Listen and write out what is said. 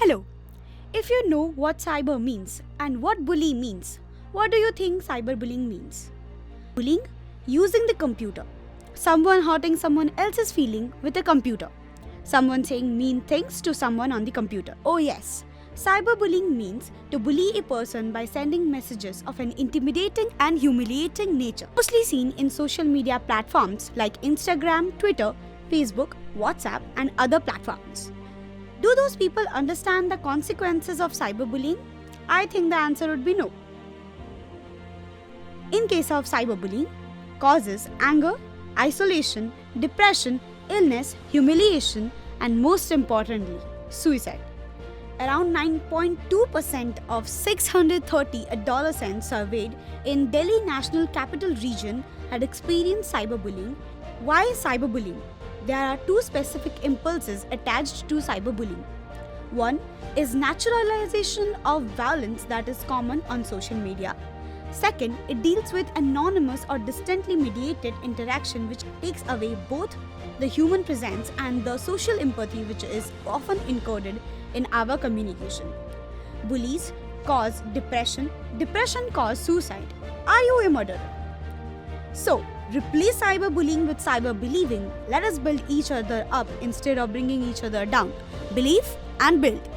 Hello. If you know what cyber means and what bully means, what do you think cyberbullying means? Bullying using the computer. Someone hurting someone else's feeling with a computer. Someone saying mean things to someone on the computer. Oh yes, cyberbullying means to bully a person by sending messages of an intimidating and humiliating nature. Mostly seen in social media platforms like Instagram, Twitter, Facebook, WhatsApp and other platforms. Do those people understand the consequences of cyberbullying? I think the answer would be no. In case of cyberbullying, causes anger, isolation, depression, illness, humiliation, and most importantly, suicide. Around 9.2% of 630 adolescents surveyed in Delhi National Capital Region had experienced cyberbullying. Why cyberbullying? There are two specific impulses attached to cyberbullying. One is naturalization of violence that is common on social media. Second, it deals with anonymous or distantly mediated interaction which takes away both the human presence and the social empathy which is often encoded in our communication. Bullies cause depression. Depression causes suicide. Are you a murderer? So, replace cyberbullying with cyberbelieving. Let us build each other up instead of bringing each other down. Believe and build.